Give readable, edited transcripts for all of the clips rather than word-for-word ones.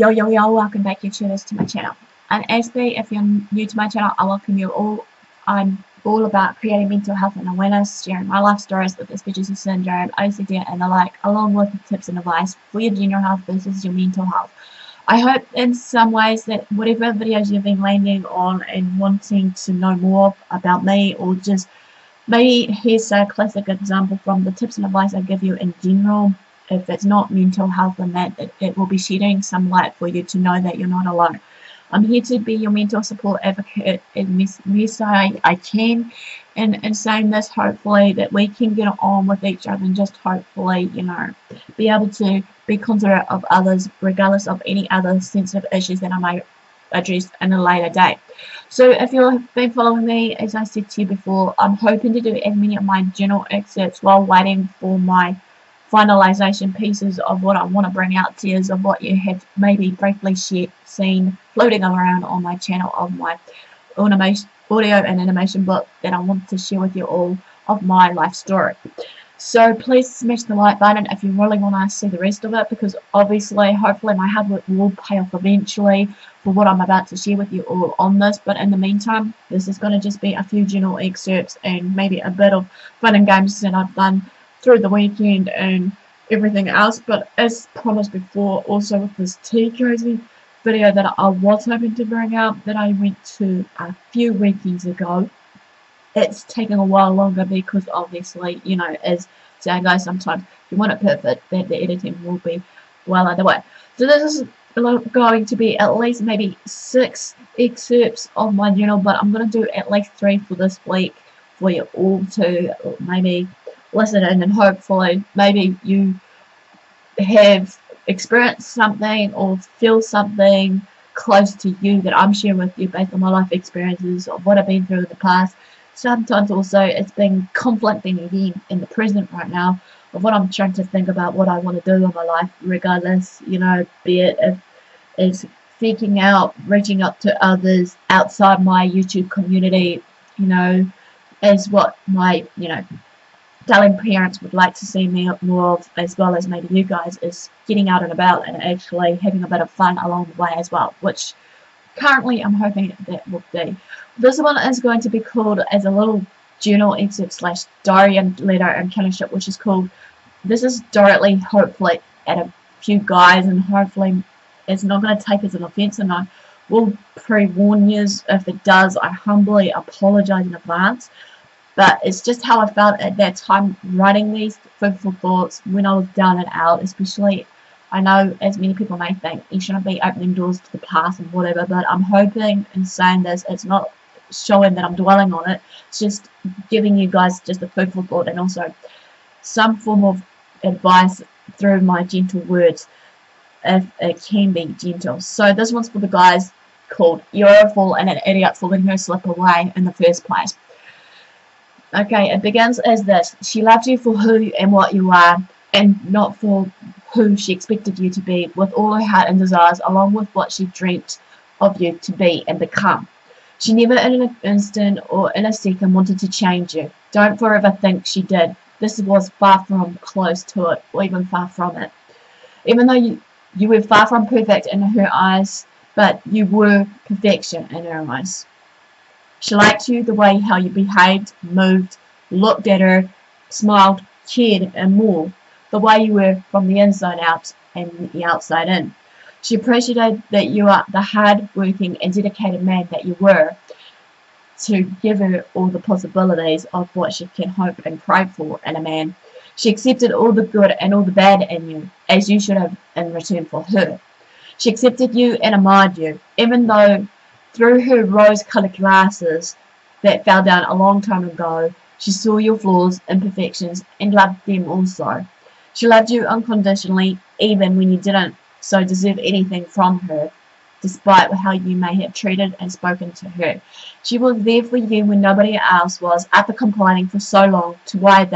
Yo, welcome back YouTubers to my channel. I'm Aspie. If you're new to my channel, I welcome you all. I'm all about creating mental health and awareness, sharing my life stories with Aspergers Syndrome, OCD and the like, along with tips and advice for your general health versus your mental health. I hope in some ways that whatever videos you've been landing on and wanting to know more about me, or just maybe here's a classic example from the tips and advice I give you in general. If it's not mental health, and that it will be shedding some light for you to know that you're not alone. I'm here to be your mental support advocate as best I can, and in saying this, hopefully that we can get on with each other and just hopefully, be able to be considerate of others regardless of any other sensitive issues that I might address in a later date. So if you've been following me, as I said to you before, I'm hoping to do as many of my journal excerpts while waiting for my finalization pieces of what I want to bring out to you, of what you have maybe briefly seen floating around on my channel, of my audio and animation book that I want to share with you all of my life story. So please smash the like button if you really want to see the rest of it, because obviously, hopefully my hard work will pay off eventually for what I'm about to share with you all on this. But in the meantime, this is going to just be a few journal excerpts and maybe a bit of fun and games that I've done through the weekend and everything else. But as promised before, also with this tea cozy video that I was hoping to bring out, that I went to a few weekends ago, it's taking a while longer because obviously, as saying goes, sometimes if you want it perfect, then the editing will be well underway. So this is going to be at least maybe 6 excerpts of my journal, but I'm going to do at least 3 for this week for you all to maybe listen in, and hopefully maybe you have experienced something or feel something close to you that I'm sharing with you based on my life experiences of what I've been through in the past. Sometimes also it's been conflicting again in the present right now of what I'm trying to think about, what I want to do in my life, regardless, be it if it's seeking out, reaching out to others outside my YouTube community, as what my, darling parents would like to see me more of, as well as maybe you guys, is getting out and about and actually having a bit of fun along the way as well, which currently I'm hoping that will be. This one is going to be called as a little journal excerpt slash diary and letter and kind of shit, which is called, this is directly hopefully at a few guys, and hopefully it's not going to take as an offense, and I will pre-warn you if it does. I humbly apologize in advance. But it's just how I felt at that time writing these fruitful thoughts when I was down and out. Especially, I know as many people may think you shouldn't be opening doors to the past and whatever, but I'm hoping in saying this, it's not showing that I'm dwelling on it. It's just giving you guys just a fruitful thought and also some form of advice through my gentle words, if it can be gentle. So this one's for the guys, called "You're a fool and an idiot for letting her slip away in the first place." Okay, it begins as this: she loved you for who and what you are, and not for who she expected you to be, with all her heart and desires, along with what she dreamt of you to be and become. She never in an instant or in a second wanted to change you. Don't forever think she did. This was far from close to it, or even far from it. Even though you were far from perfect in her eyes, but you were perfection in her eyes. She liked you the way how you behaved, moved, looked at her, smiled, cared, and more. The way you were from the inside out and the outside in. She appreciated that you are the hard-working and dedicated man that you were, to give her all the possibilities of what she can hope and pray for in a man. She accepted all the good and all the bad in you, as you should have in return for her. She accepted you and admired you, even though through her rose-colored glasses that fell down a long time ago, she saw your flaws, imperfections, and loved them also. She loved you unconditionally, even when you didn't so deserve anything from her, despite how you may have treated and spoken to her. She was there for you when nobody else was, after complaining for so long to why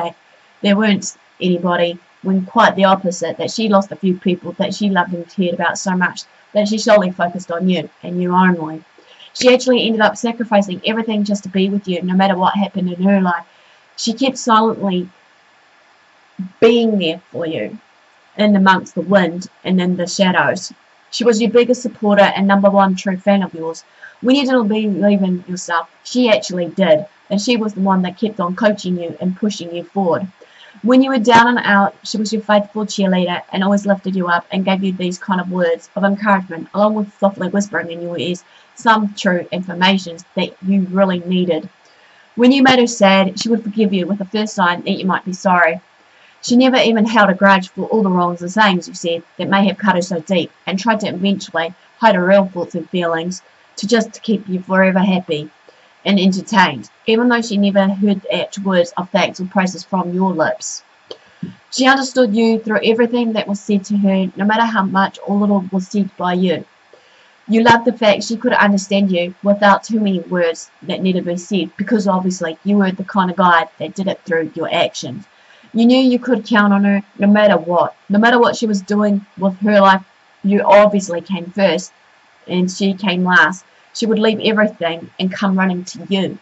there weren't anybody, when quite the opposite, that she lost a few people that she loved and cared about so much that she solely focused on you and you only. She actually ended up sacrificing everything just to be with you, no matter what happened in her life. She kept silently being there for you, in amongst the wind and in the shadows. She was your biggest supporter and #1 true fan of yours. When you didn't believe in yourself, she actually did, and she was the one that kept on coaching you and pushing you forward. When you were down and out, she was your faithful cheerleader and always lifted you up and gave you these kind of words of encouragement, along with softly whispering in your ears some true information that you really needed. When you made her sad, she would forgive you with the first sign that you might be sorry. She never even held a grudge for all the wrongs and sayings you said that may have cut her so deep, and tried to eventually hide her real thoughts and feelings just to keep you forever happy and entertained, even though she never heard actual words of thanks or praises from your lips. She understood you through everything that was said to her, no matter how much or little was said by you. You loved the fact she could understand you without too many words that needed to be said, because obviously you were the kind of guy that did it through your actions. You knew you could count on her no matter what. No matter what she was doing with her life, you obviously came first and she came last. She would leave everything and come running to you.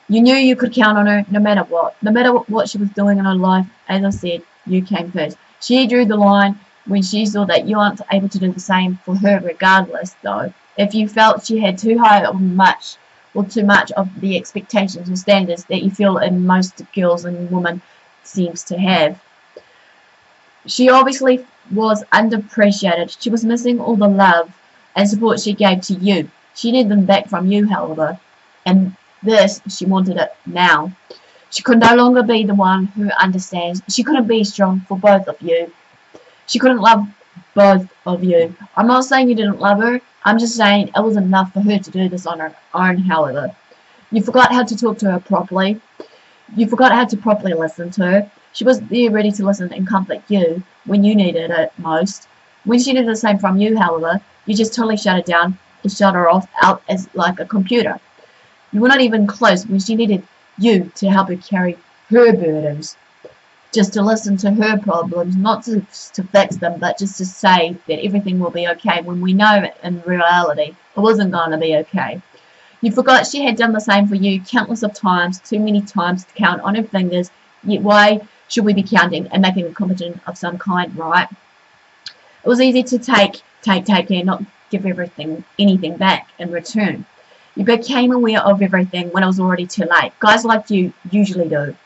You knew you could count on her no matter what. No matter what she was doing in her life, as I said, you came first. She drew the line when she saw that you aren't able to do the same for her regardless, though. If you felt she had too high or too much of the expectations and standards that you feel in most girls and women seems to have. She obviously was underappreciated. She was missing all the love and support she gave to you. She needed them back from you, however, and this, she wanted it now. She could no longer be the one who understands. She couldn't be strong for both of you. She couldn't love both of you. I'm not saying you didn't love her. I'm just saying it wasn't enough for her to do this on her own, however. You forgot how to talk to her properly. You forgot how to properly listen to her. She was there ready to listen and comfort you when you needed it most. When she did the same from you, however, you just totally shut her down and shut her off out as like a computer. You were not even close when she needed you to help her carry her burdens. Just to listen to her problems, not to fix them, but just to say that everything will be okay, when we know in reality it wasn't going to be okay. You forgot she had done the same for you countless of times, too many times to count on her fingers, yet why should we be counting and making a competition of some kind, right? It was easy to take and not give anything back in return. You became aware of everything when it was already too late. Guys like you usually do.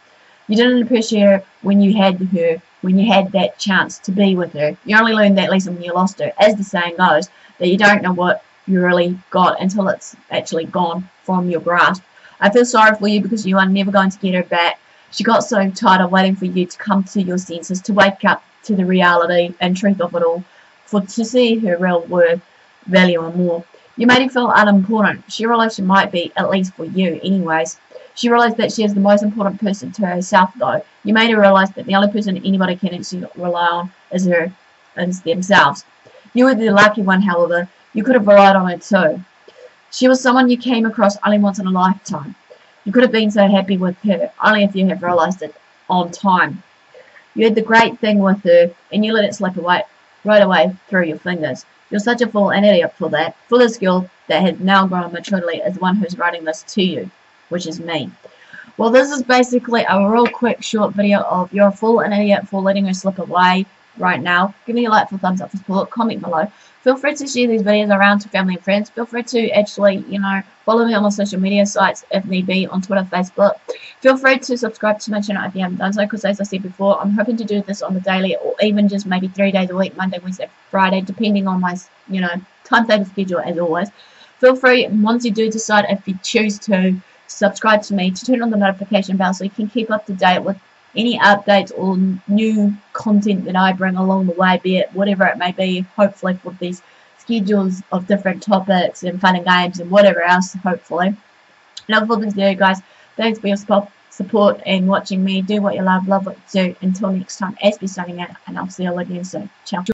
You didn't appreciate her when you had that chance to be with her. You only learned that lesson when you lost her. As the saying goes, that you don't know what you really got until it's actually gone from your grasp. I feel sorry for you because you are never going to get her back. She got so tired of waiting for you to come to your senses, to wake up to the reality and truth of it all, to see her real worth, value and more. You made her feel unimportant. She realized she might be, at least for you anyways. She realized that she is the most important person to herself, though. You made her realize that the only person anybody can actually rely on is themselves. You were the lucky one, however. You could have relied on her too. She was someone you came across only once in a lifetime. You could have been so happy with her, only if you have realized it on time. You had the great thing with her, and you let it slip away right away through your fingers. You're such a fool and idiot for that. For this girl that has now grown maturely as the one who's writing this to you, which is me. Well, this is basically a real quick short video of you're a fool and idiot for letting her slip away right now. Give me a like for thumbs up for support, comment below. Feel free to share these videos around to family and friends. Feel free to actually, follow me on my social media sites if need be, on Twitter, Facebook. Feel free to subscribe to my channel if you haven't done so, because as I said before, I'm hoping to do this on the daily, or even just maybe 3 days a week, Monday, Wednesday, Friday, depending on my, timetable schedule as always. Feel free, once you do decide, if you choose to, subscribe to me, to turn on the notification bell so you can keep up to date with any updates or new content that I bring along the way, be it whatever it may be, hopefully with these schedules of different topics and fun and games and whatever else, hopefully. And for this video, guys, thanks for your support and watching me. Do what you love what you do. Until next time, Aspie signing out, and I'll see you again soon. Ciao.